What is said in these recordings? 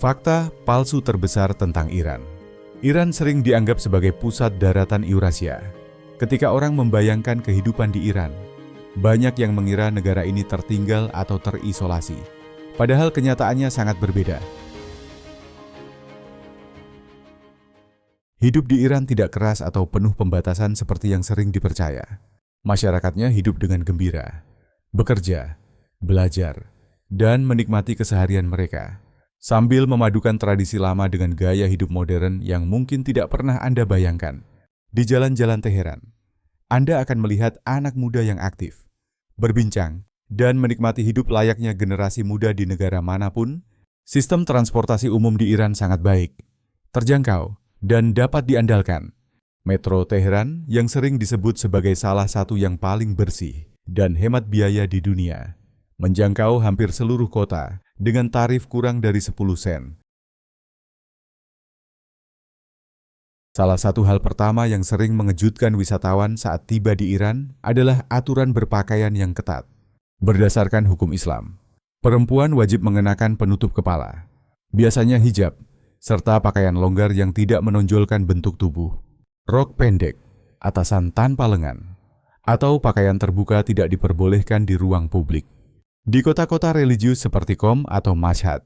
Fakta palsu terbesar tentang Iran. Iran sering dianggap sebagai pusat daratan Eurasia. Ketika orang membayangkan kehidupan di Iran, banyak yang mengira negara ini tertinggal atau terisolasi. Padahal kenyataannya sangat berbeda. Hidup di Iran tidak keras atau penuh pembatasan seperti yang sering dipercaya. Masyarakatnya hidup dengan gembira, bekerja, belajar, dan menikmati keseharian mereka, sambil memadukan tradisi lama dengan gaya hidup modern yang mungkin tidak pernah Anda bayangkan. Di jalan-jalan Teheran, Anda akan melihat anak muda yang aktif, berbincang, dan menikmati hidup layaknya generasi muda di negara manapun. Sistem transportasi umum di Iran sangat baik, terjangkau, dan dapat diandalkan. Metro Teheran yang sering disebut sebagai salah satu yang paling bersih dan hemat biaya di dunia, menjangkau hampir seluruh kota dengan tarif kurang dari 10 sen. Salah satu hal pertama yang sering mengejutkan wisatawan saat tiba di Iran adalah aturan berpakaian yang ketat. Berdasarkan hukum Islam, perempuan wajib mengenakan penutup kepala, biasanya hijab, serta pakaian longgar yang tidak menonjolkan bentuk tubuh, rok pendek, atasan tanpa lengan, atau pakaian terbuka tidak diperbolehkan di ruang publik. Di kota-kota religius seperti Qom atau Mashhad,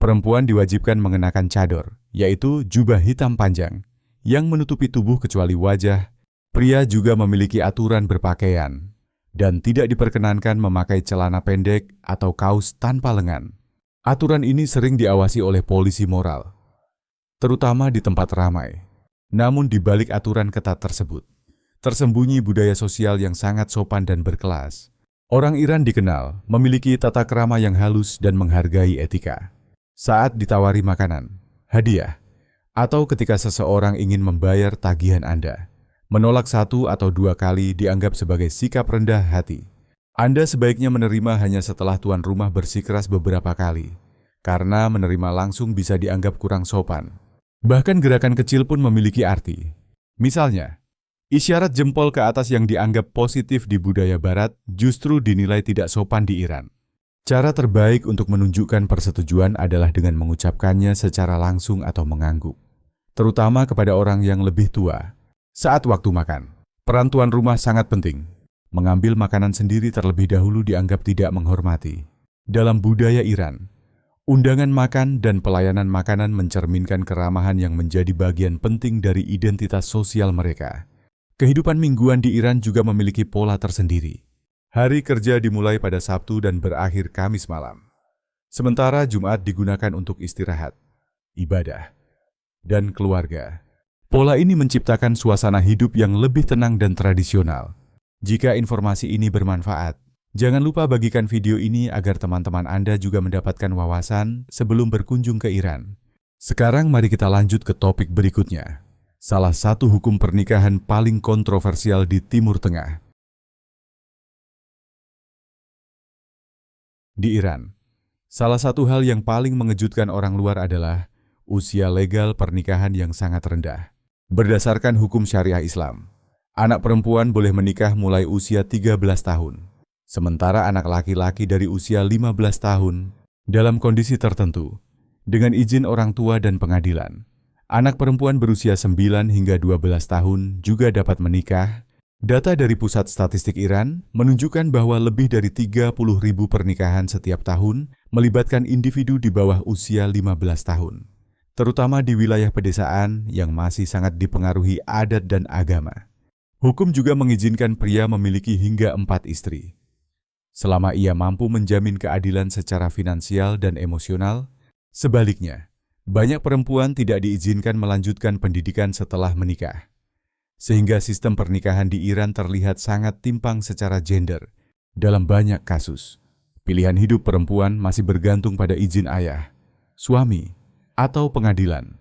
perempuan diwajibkan mengenakan cador, yaitu jubah hitam panjang, yang menutupi tubuh kecuali wajah. Pria juga memiliki aturan berpakaian, dan tidak diperkenankan memakai celana pendek atau kaos tanpa lengan. Aturan ini sering diawasi oleh polisi moral, terutama di tempat ramai. Namun di balik aturan ketat tersebut, tersembunyi budaya sosial yang sangat sopan dan berkelas. Orang Iran dikenal memiliki tata krama yang halus dan menghargai etika. Saat ditawari makanan, hadiah, atau ketika seseorang ingin membayar tagihan Anda, menolak 1 atau 2 kali dianggap sebagai sikap rendah hati. Anda sebaiknya menerima hanya setelah tuan rumah bersikeras beberapa kali, karena menerima langsung bisa dianggap kurang sopan. Bahkan gerakan kecil pun memiliki arti. Misalnya, isyarat jempol ke atas yang dianggap positif di budaya barat justru dinilai tidak sopan di Iran. Cara terbaik untuk menunjukkan persetujuan adalah dengan mengucapkannya secara langsung atau mengangguk, terutama kepada orang yang lebih tua. Saat waktu makan, peran tuan rumah sangat penting. Mengambil makanan sendiri terlebih dahulu dianggap tidak menghormati. Dalam budaya Iran, undangan makan dan pelayanan makanan mencerminkan keramahan yang menjadi bagian penting dari identitas sosial mereka. Kehidupan mingguan di Iran juga memiliki pola tersendiri. Hari kerja dimulai pada Sabtu dan berakhir Kamis malam. Sementara Jumat digunakan untuk istirahat, ibadah, dan keluarga. Pola ini menciptakan suasana hidup yang lebih tenang dan tradisional. Jika informasi ini bermanfaat, jangan lupa bagikan video ini agar teman-teman Anda juga mendapatkan wawasan sebelum berkunjung ke Iran. Sekarang mari kita lanjut ke topik berikutnya. Salah satu hukum pernikahan paling kontroversial di Timur Tengah. Di Iran, salah satu hal yang paling mengejutkan orang luar adalah usia legal pernikahan yang sangat rendah. Berdasarkan hukum syariah Islam, anak perempuan boleh menikah mulai usia 13 tahun, sementara anak laki-laki dari usia 15 tahun dalam kondisi tertentu, dengan izin orang tua dan pengadilan. Anak perempuan berusia 9 hingga 12 tahun juga dapat menikah. Data dari Pusat Statistik Iran menunjukkan bahwa lebih dari 30.000 pernikahan setiap tahun melibatkan individu di bawah usia 15 tahun, terutama di wilayah pedesaan yang masih sangat dipengaruhi adat dan agama. Hukum juga mengizinkan pria memiliki hingga 4 istri, selama ia mampu menjamin keadilan secara finansial dan emosional. Sebaliknya, banyak perempuan tidak diizinkan melanjutkan pendidikan setelah menikah, sehingga sistem pernikahan di Iran terlihat sangat timpang secara gender. Dalam banyak kasus, pilihan hidup perempuan masih bergantung pada izin ayah, suami, atau pengadilan.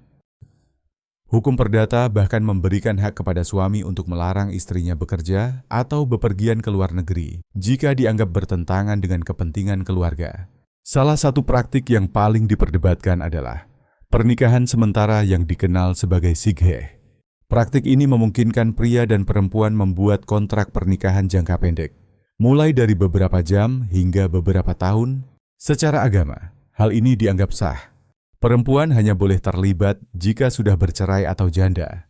Hukum perdata bahkan memberikan hak kepada suami untuk melarang istrinya bekerja atau bepergian ke luar negeri jika dianggap bertentangan dengan kepentingan keluarga. Salah satu praktik yang paling diperdebatkan adalah pernikahan sementara yang dikenal sebagai sighe. Praktik ini memungkinkan pria dan perempuan membuat kontrak pernikahan jangka pendek, mulai dari beberapa jam hingga beberapa tahun. Secara agama, hal ini dianggap sah. Perempuan hanya boleh terlibat jika sudah bercerai atau janda.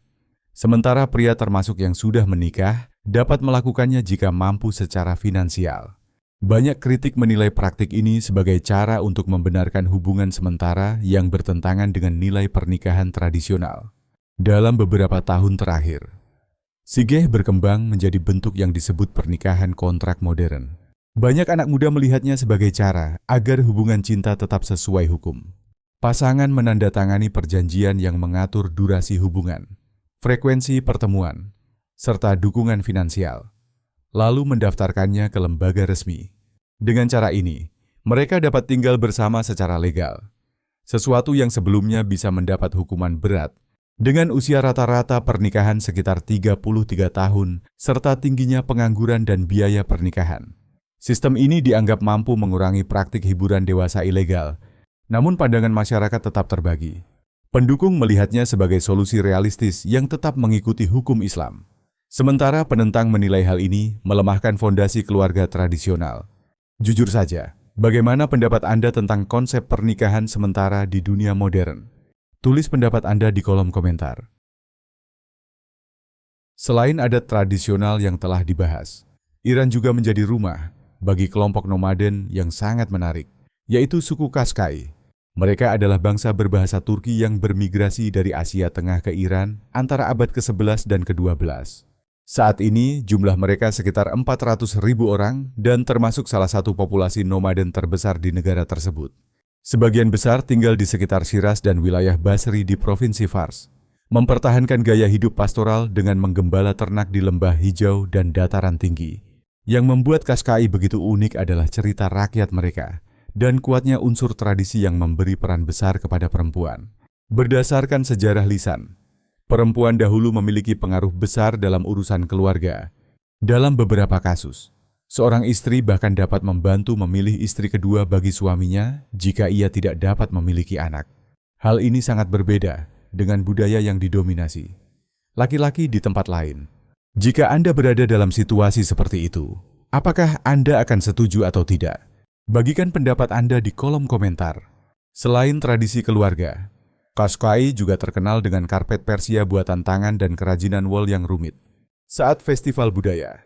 Sementara pria termasuk yang sudah menikah dapat melakukannya jika mampu secara finansial. Banyak kritik menilai praktik ini sebagai cara untuk membenarkan hubungan sementara yang bertentangan dengan nilai pernikahan tradisional. Dalam beberapa tahun terakhir, Sigeh berkembang menjadi bentuk yang disebut pernikahan kontrak modern. Banyak anak muda melihatnya sebagai cara agar hubungan cinta tetap sesuai hukum. Pasangan menandatangani perjanjian yang mengatur durasi hubungan, frekuensi pertemuan, serta dukungan finansial, lalu mendaftarkannya ke lembaga resmi. Dengan cara ini, mereka dapat tinggal bersama secara legal, sesuatu yang sebelumnya bisa mendapat hukuman berat. Dengan usia rata-rata pernikahan sekitar 33 tahun, serta tingginya pengangguran dan biaya pernikahan, sistem ini dianggap mampu mengurangi praktik hiburan dewasa ilegal, namun pandangan masyarakat tetap terbagi. Pendukung melihatnya sebagai solusi realistis yang tetap mengikuti hukum Islam. Sementara penentang menilai hal ini melemahkan fondasi keluarga tradisional. Jujur saja, bagaimana pendapat Anda tentang konsep pernikahan sementara di dunia modern? Tulis pendapat Anda di kolom komentar. Selain adat tradisional yang telah dibahas, Iran juga menjadi rumah bagi kelompok nomaden yang sangat menarik, yaitu suku Kaskai. Mereka adalah bangsa berbahasa Turki yang bermigrasi dari Asia Tengah ke Iran antara abad ke-11 dan ke-12. Saat ini, jumlah mereka sekitar 400.000 orang dan termasuk salah satu populasi nomaden terbesar di negara tersebut. Sebagian besar tinggal di sekitar Shiraz dan wilayah Basri di Provinsi Fars, mempertahankan gaya hidup pastoral dengan menggembala ternak di lembah hijau dan dataran tinggi. Yang membuat Kaskai begitu unik adalah cerita rakyat mereka dan kuatnya unsur tradisi yang memberi peran besar kepada perempuan. Berdasarkan sejarah lisan, perempuan dahulu memiliki pengaruh besar dalam urusan keluarga. Dalam beberapa kasus, seorang istri bahkan dapat membantu memilih istri kedua bagi suaminya jika ia tidak dapat memiliki anak. Hal ini sangat berbeda dengan budaya yang didominasi laki-laki di tempat lain. Jika Anda berada dalam situasi seperti itu, apakah Anda akan setuju atau tidak? Bagikan pendapat Anda di kolom komentar. Selain tradisi keluarga, Kaskai juga terkenal dengan karpet Persia buatan tangan dan kerajinan wol yang rumit. Saat festival budaya,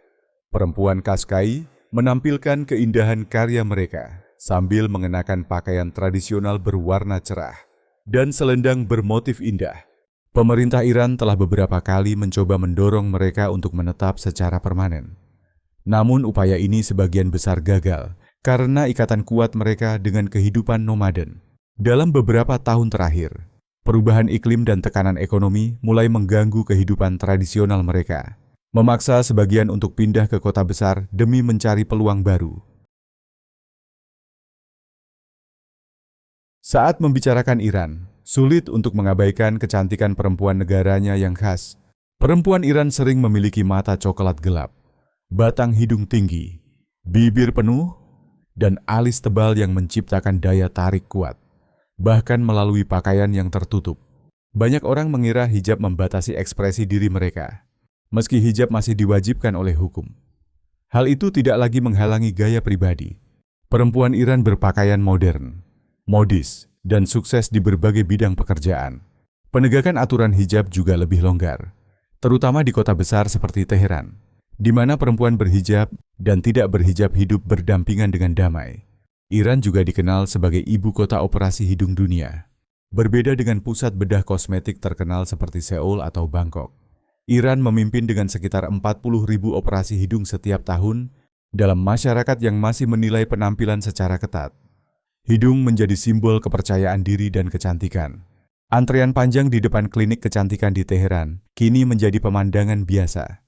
perempuan Kaskai menampilkan keindahan karya mereka sambil mengenakan pakaian tradisional berwarna cerah dan selendang bermotif indah. Pemerintah Iran telah beberapa kali mencoba mendorong mereka untuk menetap secara permanen. Namun upaya ini sebagian besar gagal karena ikatan kuat mereka dengan kehidupan nomaden. Dalam beberapa tahun terakhir, perubahan iklim dan tekanan ekonomi mulai mengganggu kehidupan tradisional mereka, memaksa sebagian untuk pindah ke kota besar demi mencari peluang baru. Saat membicarakan Iran, sulit untuk mengabaikan kecantikan perempuan negaranya yang khas. Perempuan Iran sering memiliki mata coklat gelap, batang hidung tinggi, bibir penuh, dan alis tebal yang menciptakan daya tarik kuat, bahkan melalui pakaian yang tertutup. Banyak orang mengira hijab membatasi ekspresi diri mereka, meski hijab masih diwajibkan oleh hukum. Hal itu tidak lagi menghalangi gaya pribadi. Perempuan Iran berpakaian modern, modis, dan sukses di berbagai bidang pekerjaan. Penegakan aturan hijab juga lebih longgar, terutama di kota besar seperti Teheran, di mana perempuan berhijab dan tidak berhijab hidup berdampingan dengan damai. Iran juga dikenal sebagai ibu kota operasi hidung dunia. Berbeda dengan pusat bedah kosmetik terkenal seperti Seoul atau Bangkok, Iran memimpin dengan sekitar 40.000 operasi hidung setiap tahun dalam masyarakat yang masih menilai penampilan secara ketat. Hidung menjadi simbol kepercayaan diri dan kecantikan. Antrean panjang di depan klinik kecantikan di Teheran kini menjadi pemandangan biasa,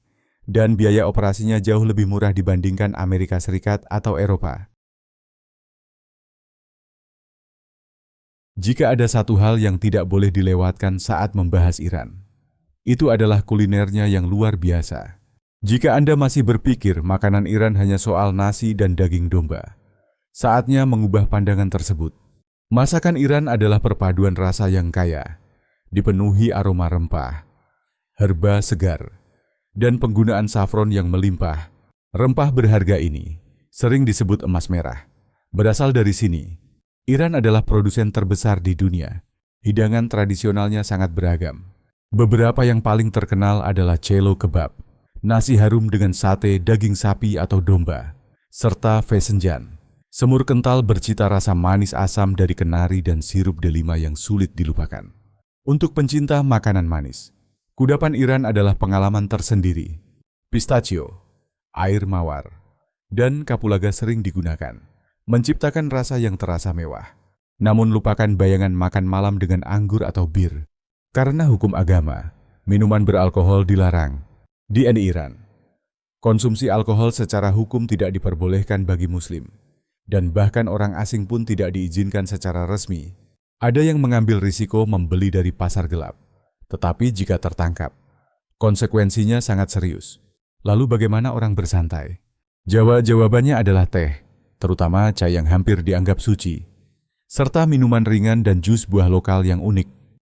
dan biaya operasinya jauh lebih murah dibandingkan Amerika Serikat atau Eropa. Jika ada satu hal yang tidak boleh dilewatkan saat membahas Iran, itu adalah kulinernya yang luar biasa. Jika Anda masih berpikir makanan Iran hanya soal nasi dan daging domba, saatnya mengubah pandangan tersebut. Masakan Iran adalah perpaduan rasa yang kaya, dipenuhi aroma rempah, herba segar, dan penggunaan safron yang melimpah. Rempah berharga ini sering disebut emas merah. Berasal dari sini, Iran adalah produsen terbesar di dunia. Hidangan tradisionalnya sangat beragam. Beberapa yang paling terkenal adalah cello kebab, nasi harum dengan sate, daging sapi atau domba, serta fesenjan, semur kental bercita rasa manis asam dari kenari dan sirup delima yang sulit dilupakan. Untuk pencinta makanan manis, kudapan Iran adalah pengalaman tersendiri. Pistachio, air mawar, dan kapulaga sering digunakan, menciptakan rasa yang terasa mewah. Namun lupakan bayangan makan malam dengan anggur atau bir. Karena hukum agama, minuman beralkohol dilarang. Di Iran, konsumsi alkohol secara hukum tidak diperbolehkan bagi muslim. Dan bahkan orang asing pun tidak diizinkan secara resmi. Ada yang mengambil risiko membeli dari pasar gelap. Tetapi jika tertangkap, konsekuensinya sangat serius. Lalu bagaimana orang bersantai? Jawabannya adalah teh, terutama chai yang hampir dianggap suci, serta minuman ringan dan jus buah lokal yang unik.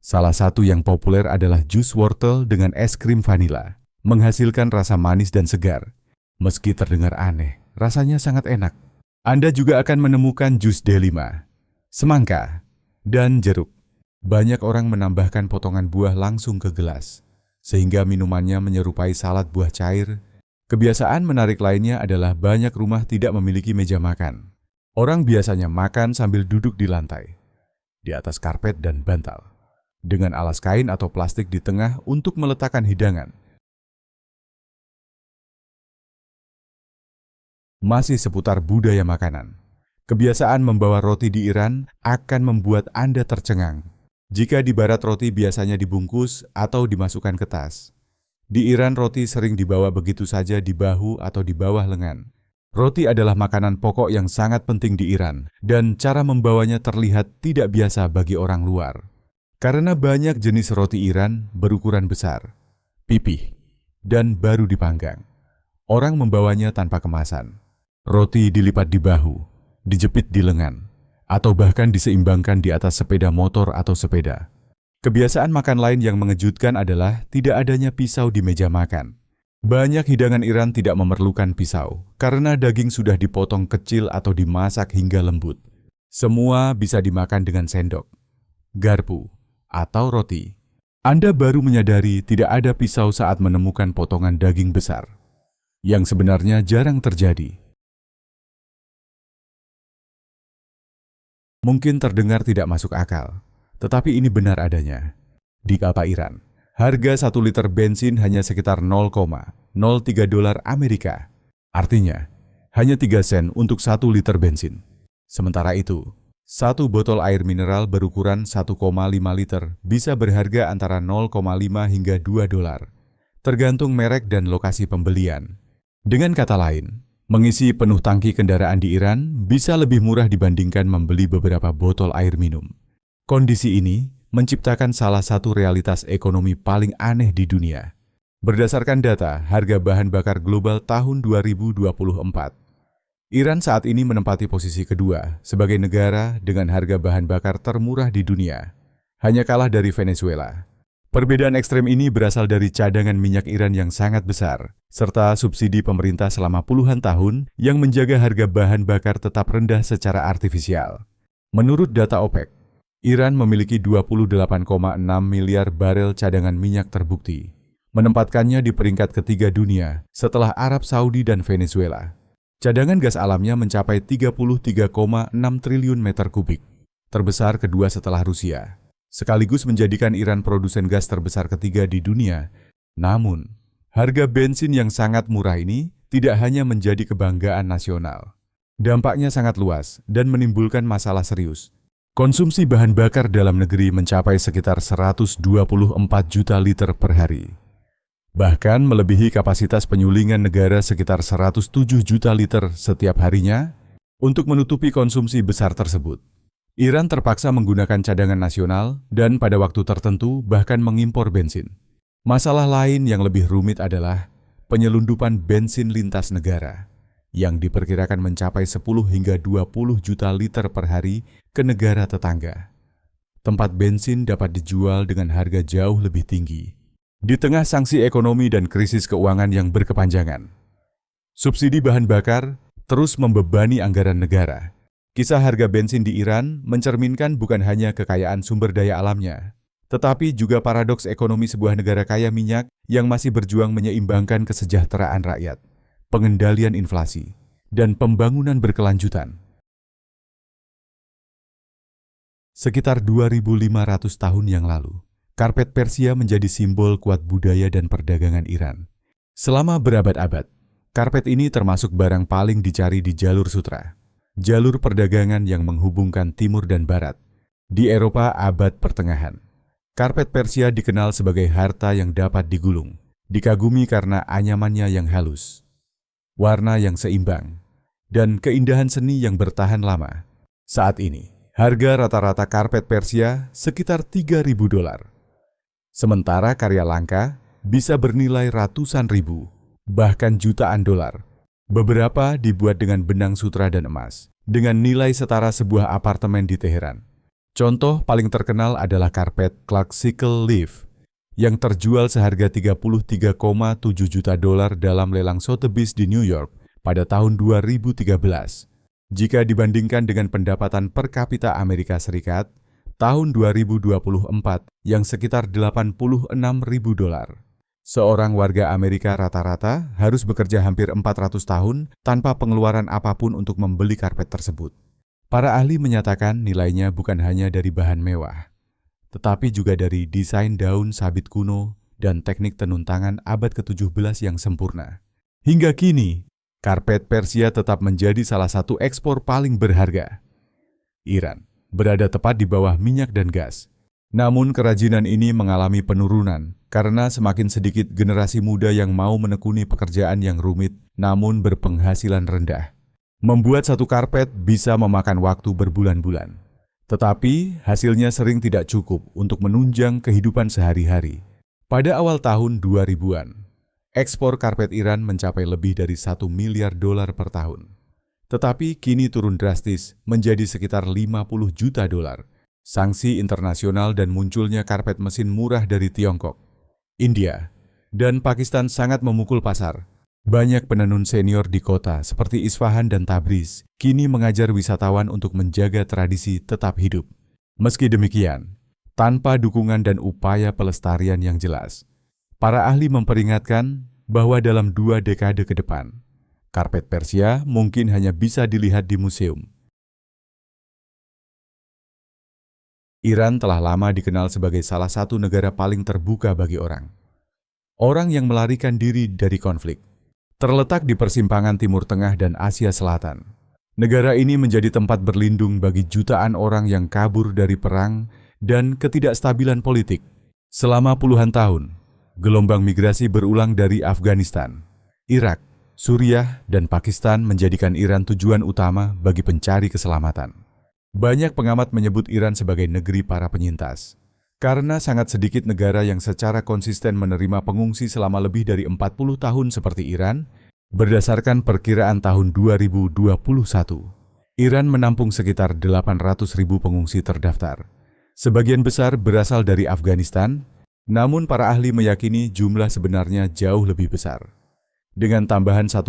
Salah satu yang populer adalah jus wortel dengan es krim vanila. Menghasilkan rasa manis dan segar. Meski terdengar aneh, rasanya sangat enak. Anda juga akan menemukan jus delima, semangka, dan jeruk. Banyak orang menambahkan potongan buah langsung ke gelas, sehingga minumannya menyerupai salad buah cair. Kebiasaan menarik lainnya adalah banyak rumah tidak memiliki meja makan. Orang biasanya makan sambil duduk di lantai, di atas karpet dan bantal, dengan alas kain atau plastik di tengah untuk meletakkan hidangan. Masih seputar budaya makanan. Kebiasaan membawa roti di Iran akan membuat Anda tercengang. Jika di barat roti biasanya dibungkus atau dimasukkan ke tas. Di Iran roti sering dibawa begitu saja di bahu atau di bawah lengan. Roti adalah makanan pokok yang sangat penting di Iran dan cara membawanya terlihat tidak biasa bagi orang luar. Karena banyak jenis roti Iran berukuran besar, pipih, dan baru dipanggang. Orang membawanya tanpa kemasan. Roti dilipat di bahu, dijepit di lengan, atau bahkan diseimbangkan di atas sepeda motor atau sepeda. Kebiasaan makan lain yang mengejutkan adalah tidak adanya pisau di meja makan. Banyak hidangan Iran tidak memerlukan pisau, karena daging sudah dipotong kecil atau dimasak hingga lembut. Semua bisa dimakan dengan sendok, garpu, atau roti. Anda baru menyadari tidak ada pisau saat menemukan potongan daging besar, yang sebenarnya jarang terjadi. Mungkin terdengar tidak masuk akal, tetapi ini benar adanya. Di kota Iran, harga 1 liter bensin hanya sekitar $0,03 Amerika. Artinya, hanya 3 sen untuk 1 liter bensin. Sementara itu, satu botol air mineral berukuran 1,5 liter bisa berharga antara $0,5 hingga $2, tergantung merek dan lokasi pembelian. Dengan kata lain, mengisi penuh tangki kendaraan di Iran bisa lebih murah dibandingkan membeli beberapa botol air minum. Kondisi ini menciptakan salah satu realitas ekonomi paling aneh di dunia. Berdasarkan data harga bahan bakar global tahun 2024, Iran saat ini menempati posisi kedua sebagai negara dengan harga bahan bakar termurah di dunia, hanya kalah dari Venezuela. Perbedaan ekstrem ini berasal dari cadangan minyak Iran yang sangat besar, serta subsidi pemerintah selama puluhan tahun yang menjaga harga bahan bakar tetap rendah secara artifisial. Menurut data OPEC, Iran memiliki 28,6 miliar barel cadangan minyak terbukti, menempatkannya di peringkat ketiga dunia setelah Arab Saudi dan Venezuela. Cadangan gas alamnya mencapai 33,6 triliun meter kubik, terbesar kedua setelah Rusia. Sekaligus menjadikan Iran produsen gas terbesar ketiga di dunia. Namun, harga bensin yang sangat murah ini tidak hanya menjadi kebanggaan nasional. Dampaknya sangat luas dan menimbulkan masalah serius. Konsumsi bahan bakar dalam negeri mencapai sekitar 124 juta liter per hari. Bahkan melebihi kapasitas penyulingan negara sekitar 107 juta liter setiap harinya untuk menutupi konsumsi besar tersebut. Iran terpaksa menggunakan cadangan nasional dan pada waktu tertentu bahkan mengimpor bensin. Masalah lain yang lebih rumit adalah penyelundupan bensin lintas negara yang diperkirakan mencapai 10 hingga 20 juta liter per hari ke negara tetangga. Tempat bensin dapat dijual dengan harga jauh lebih tinggi. Di tengah sanksi ekonomi dan krisis keuangan yang berkepanjangan, subsidi bahan bakar terus membebani anggaran negara. Kisah harga bensin di Iran mencerminkan bukan hanya kekayaan sumber daya alamnya, tetapi juga paradoks ekonomi sebuah negara kaya minyak yang masih berjuang menyeimbangkan kesejahteraan rakyat, pengendalian inflasi, dan pembangunan berkelanjutan. Sekitar 2.500 tahun yang lalu, karpet Persia menjadi simbol kuat budaya dan perdagangan Iran. Selama berabad-abad, karpet ini termasuk barang paling dicari di jalur sutra, jalur perdagangan yang menghubungkan timur dan barat. Di Eropa abad pertengahan, karpet Persia dikenal sebagai harta yang dapat digulung, dikagumi karena anyamannya yang halus, warna yang seimbang, dan keindahan seni yang bertahan lama. Saat ini, harga rata-rata karpet Persia sekitar $3.000. Sementara karya langka bisa bernilai ratusan ribu, bahkan jutaan dolar. Beberapa dibuat dengan benang sutra dan emas, dengan nilai setara sebuah apartemen di Teheran. Contoh paling terkenal adalah karpet Classical Leaf, yang terjual seharga $33,7 juta dalam lelang Sotheby's di New York pada tahun 2013. Jika dibandingkan dengan pendapatan per kapita Amerika Serikat, tahun 2024 yang sekitar $86.000. Seorang warga Amerika rata-rata harus bekerja hampir 400 tahun tanpa pengeluaran apapun untuk membeli karpet tersebut. Para ahli menyatakan nilainya bukan hanya dari bahan mewah, tetapi juga dari desain daun sabit kuno dan teknik tenun tangan abad ke-17 yang sempurna. Hingga kini, karpet Persia tetap menjadi salah satu ekspor paling berharga. Iran berada tepat di bawah minyak dan gas. Namun kerajinan ini mengalami penurunan karena semakin sedikit generasi muda yang mau menekuni pekerjaan yang rumit namun berpenghasilan rendah. Membuat satu karpet bisa memakan waktu berbulan-bulan. Tetapi hasilnya sering tidak cukup untuk menunjang kehidupan sehari-hari. Pada awal tahun 2000-an, ekspor karpet Iran mencapai lebih dari $1 miliar per tahun. Tetapi kini turun drastis menjadi sekitar $50 juta. Sanksi internasional dan munculnya karpet mesin murah dari Tiongkok, India, dan Pakistan sangat memukul pasar. Banyak penenun senior di kota seperti Isfahan dan Tabriz kini mengajar wisatawan untuk menjaga tradisi tetap hidup. Meski demikian, tanpa dukungan dan upaya pelestarian yang jelas, para ahli memperingatkan bahwa dalam 2 dekade ke depan, karpet Persia mungkin hanya bisa dilihat di museum. Iran telah lama dikenal sebagai salah satu negara paling terbuka bagi orang yang melarikan diri dari konflik. Terletak di persimpangan Timur Tengah dan Asia Selatan, negara ini menjadi tempat berlindung bagi jutaan orang yang kabur dari perang dan ketidakstabilan politik. Selama puluhan tahun, gelombang migrasi berulang dari Afghanistan, Irak, Suriah, dan Pakistan menjadikan Iran tujuan utama bagi pencari keselamatan. Banyak pengamat menyebut Iran sebagai negeri para penyintas, karena sangat sedikit negara yang secara konsisten menerima pengungsi selama lebih dari 40 tahun seperti Iran. Berdasarkan perkiraan tahun 2021, Iran menampung sekitar 800.000 pengungsi terdaftar. Sebagian besar berasal dari Afghanistan, namun para ahli meyakini jumlah sebenarnya jauh lebih besar. Dengan tambahan 1,5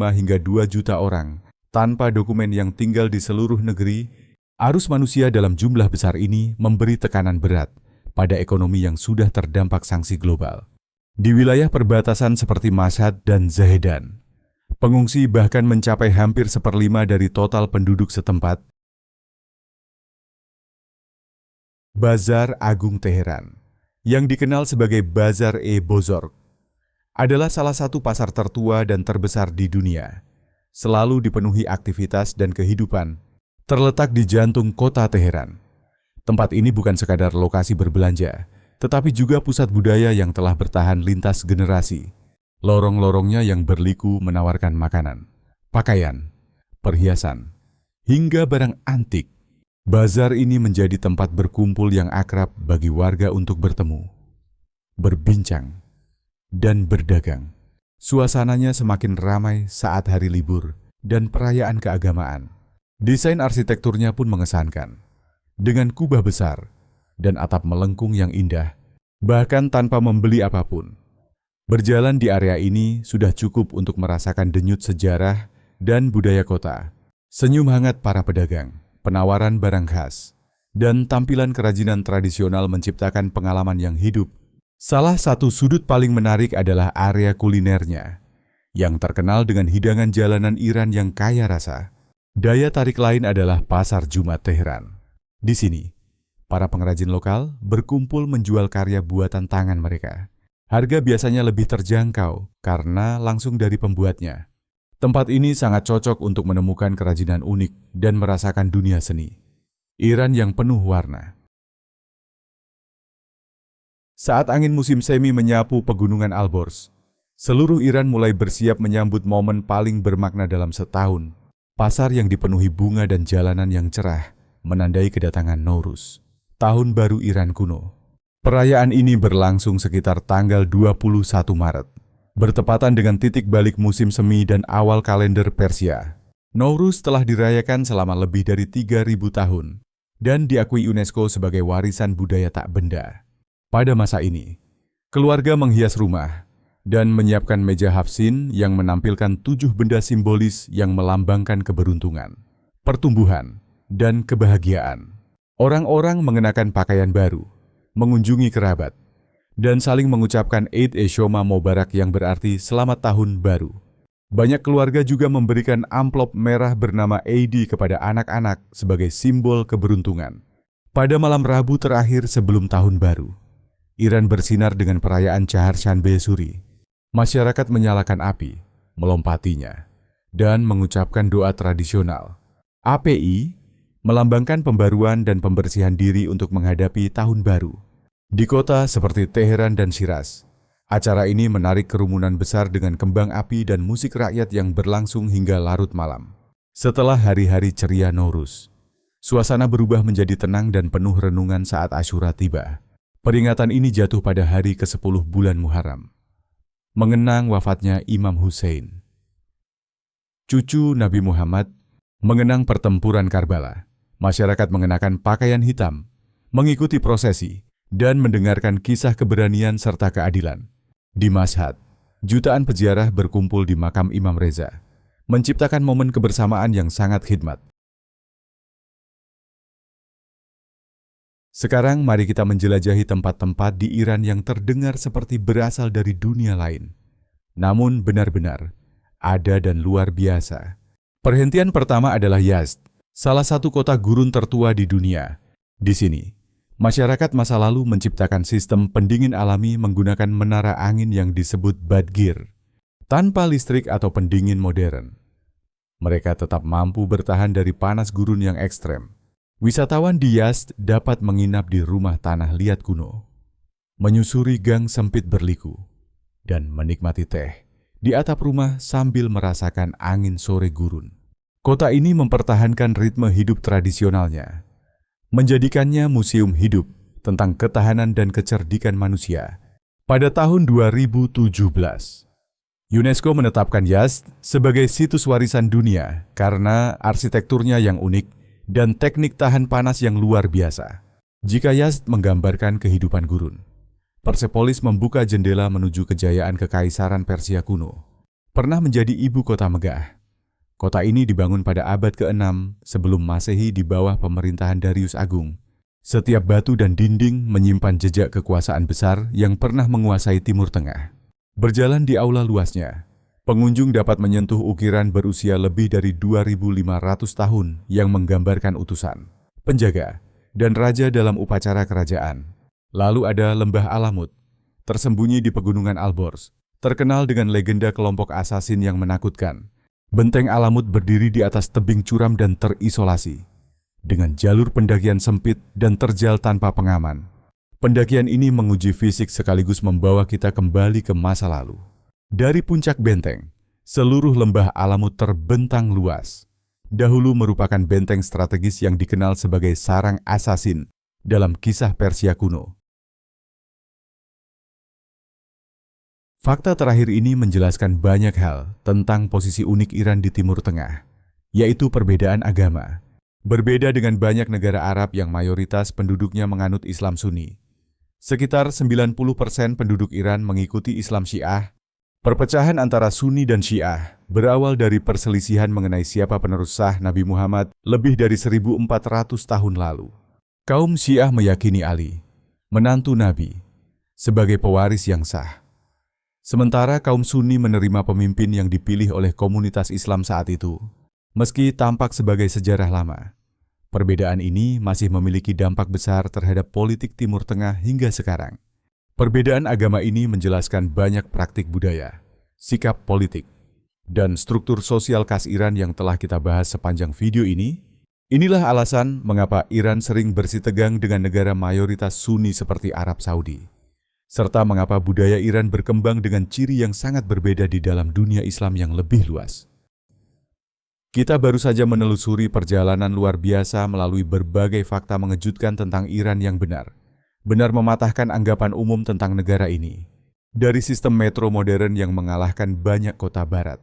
hingga 2 juta orang tanpa dokumen yang tinggal di seluruh negeri, arus manusia dalam jumlah besar ini memberi tekanan berat pada ekonomi yang sudah terdampak sanksi global. Di wilayah perbatasan seperti Mashhad dan Zahedan, pengungsi bahkan mencapai hampir 1/5 dari total penduduk setempat. Bazar Agung Teheran, yang dikenal sebagai Bazar-e-Bozorg, adalah salah satu pasar tertua dan terbesar di dunia, selalu dipenuhi aktivitas dan kehidupan. Terletak di jantung kota Teheran, tempat ini bukan sekadar lokasi berbelanja, tetapi juga pusat budaya yang telah bertahan lintas generasi. Lorong-lorongnya yang berliku menawarkan makanan, pakaian, perhiasan, hingga barang antik. Bazar ini menjadi tempat berkumpul yang akrab bagi warga untuk bertemu, berbincang, dan berdagang. Suasananya semakin ramai saat hari libur dan perayaan keagamaan. Desain arsitekturnya pun mengesankan, dengan kubah besar dan atap melengkung yang indah, bahkan tanpa membeli apapun. Berjalan di area ini sudah cukup untuk merasakan denyut sejarah dan budaya kota. Senyum hangat para pedagang, penawaran barang khas, dan tampilan kerajinan tradisional menciptakan pengalaman yang hidup. Salah satu sudut paling menarik adalah area kulinernya, yang terkenal dengan hidangan jalanan Iran yang kaya rasa. Daya tarik lain adalah Pasar Jumat Teheran. Di sini, para pengrajin lokal berkumpul menjual karya buatan tangan mereka. Harga biasanya lebih terjangkau karena langsung dari pembuatnya. Tempat ini sangat cocok untuk menemukan kerajinan unik dan merasakan dunia seni. Iran yang penuh warna. Saat angin musim semi menyapu pegunungan Alborz, seluruh Iran mulai bersiap menyambut momen paling bermakna dalam setahun. Pasar yang dipenuhi bunga dan jalanan yang cerah menandai kedatangan Nowruz, Tahun Baru Iran kuno. Perayaan ini berlangsung sekitar tanggal 21 Maret, bertepatan dengan titik balik musim semi dan awal kalender Persia. Nowruz telah dirayakan selama lebih dari 3.000 tahun dan diakui UNESCO sebagai warisan budaya tak benda. Pada masa ini, keluarga menghias rumah dan menyiapkan meja hafsin yang menampilkan 7 benda simbolis yang melambangkan keberuntungan, pertumbuhan, dan kebahagiaan. Orang-orang mengenakan pakaian baru, mengunjungi kerabat, dan saling mengucapkan Eid e-Shoma Mubarak yang berarti Selamat Tahun Baru. Banyak keluarga juga memberikan amplop merah bernama Eid kepada anak-anak sebagai simbol keberuntungan. Pada malam Rabu terakhir sebelum Tahun Baru, Iran bersinar dengan perayaan Chaharshanbe Suri. Masyarakat menyalakan api, melompatinya, dan mengucapkan doa tradisional. API melambangkan pembaruan dan pembersihan diri untuk menghadapi Tahun Baru. Di kota seperti Teheran dan Shiraz, acara ini menarik kerumunan besar dengan kembang api dan musik rakyat yang berlangsung hingga larut malam. Setelah hari-hari ceria Nowruz, suasana berubah menjadi tenang dan penuh renungan saat Asyura tiba. Peringatan ini jatuh pada hari ke-10 bulan Muharram, mengenang wafatnya Imam Hussein, cucu Nabi Muhammad. Mengenang pertempuran Karbala, masyarakat mengenakan pakaian hitam, mengikuti prosesi, dan mendengarkan kisah keberanian serta keadilan. Di Mashhad, jutaan peziarah berkumpul di makam Imam Reza, menciptakan momen kebersamaan yang sangat khidmat. Sekarang mari kita menjelajahi tempat-tempat di Iran yang terdengar seperti berasal dari dunia lain, namun benar-benar ada dan luar biasa. Perhentian pertama adalah Yazd, salah satu kota gurun tertua di dunia. Di sini, masyarakat masa lalu menciptakan sistem pendingin alami menggunakan menara angin yang disebut Badgir. Tanpa listrik atau pendingin modern, mereka tetap mampu bertahan dari panas gurun yang ekstrem. Wisatawan di Yazd dapat menginap di rumah tanah liat kuno, menyusuri gang sempit berliku, dan menikmati teh di atap rumah sambil merasakan angin sore gurun. Kota ini mempertahankan ritme hidup tradisionalnya, menjadikannya museum hidup tentang ketahanan dan kecerdikan manusia. Pada tahun 2017, UNESCO menetapkan Yazd sebagai situs warisan dunia karena arsitekturnya yang unik dan teknik tahan panas yang luar biasa. Jika Yazd menggambarkan kehidupan gurun, Persepolis membuka jendela menuju kejayaan kekaisaran Persia kuno. Pernah menjadi ibu kota megah. Kota ini dibangun pada abad ke-6 sebelum Masehi di bawah pemerintahan Darius Agung. Setiap batu dan dinding menyimpan jejak kekuasaan besar yang pernah menguasai Timur Tengah. Berjalan di aula luasnya, pengunjung dapat menyentuh ukiran berusia lebih dari 2.500 tahun yang menggambarkan utusan, penjaga, dan raja dalam upacara kerajaan. Lalu ada Lembah Alamut, tersembunyi di pegunungan Alborz, terkenal dengan legenda kelompok asasin yang menakutkan. Benteng Alamut berdiri di atas tebing curam dan terisolasi, dengan jalur pendakian sempit dan terjal tanpa pengaman. Pendakian ini menguji fisik sekaligus membawa kita kembali ke masa lalu. Dari puncak benteng, seluruh lembah Alamut terbentang luas. Dahulu merupakan benteng strategis yang dikenal sebagai sarang asasin dalam kisah Persia kuno. Fakta terakhir ini menjelaskan banyak hal tentang posisi unik Iran di Timur Tengah, yaitu perbedaan agama. Berbeda dengan banyak negara Arab yang mayoritas penduduknya menganut Islam Sunni. Sekitar 90% penduduk Iran mengikuti Islam Syiah Perpecahan antara Sunni dan Syiah berawal dari perselisihan mengenai siapa penerus sah Nabi Muhammad lebih dari 1400 tahun lalu. Kaum Syiah meyakini Ali, menantu Nabi, sebagai pewaris yang sah. Sementara kaum Sunni menerima pemimpin yang dipilih oleh komunitas Islam saat itu. Meski tampak sebagai sejarah lama, perbedaan ini masih memiliki dampak besar terhadap politik Timur Tengah hingga sekarang. Perbedaan agama ini menjelaskan banyak praktik budaya, sikap politik, dan struktur sosial khas Iran yang telah kita bahas sepanjang video ini. Inilah alasan mengapa Iran sering bersitegang dengan negara mayoritas Sunni seperti Arab Saudi, serta mengapa budaya Iran berkembang dengan ciri yang sangat berbeda di dalam dunia Islam yang lebih luas. Kita baru saja menelusuri perjalanan luar biasa melalui berbagai fakta mengejutkan tentang Iran yang benar mematahkan anggapan umum tentang negara ini. Dari sistem metro modern yang mengalahkan banyak kota barat,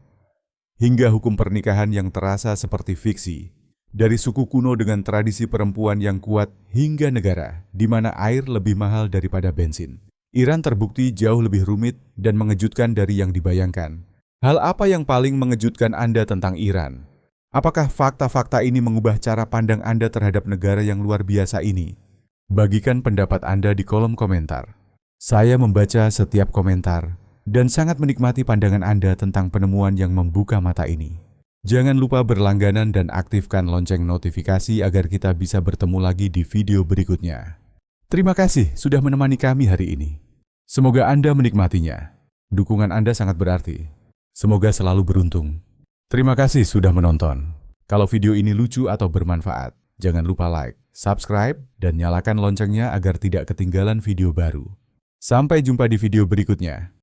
hingga hukum pernikahan yang terasa seperti fiksi, dari suku kuno dengan tradisi perempuan yang kuat hingga negara di mana air lebih mahal daripada bensin. Iran terbukti jauh lebih rumit dan mengejutkan dari yang dibayangkan. Hal apa yang paling mengejutkan Anda tentang Iran? Apakah fakta-fakta ini mengubah cara pandang Anda terhadap negara yang luar biasa ini? Bagikan pendapat Anda di kolom komentar. Saya membaca setiap komentar dan sangat menikmati pandangan Anda tentang penemuan yang membuka mata ini. Jangan lupa berlangganan dan aktifkan lonceng notifikasi agar kita bisa bertemu lagi di video berikutnya. Terima kasih sudah menemani kami hari ini. Semoga Anda menikmatinya. Dukungan Anda sangat berarti. Semoga selalu beruntung. Terima kasih sudah menonton. Kalau video ini lucu atau bermanfaat, jangan lupa like, subscribe, dan nyalakan loncengnya agar tidak ketinggalan video baru. Sampai jumpa di video berikutnya.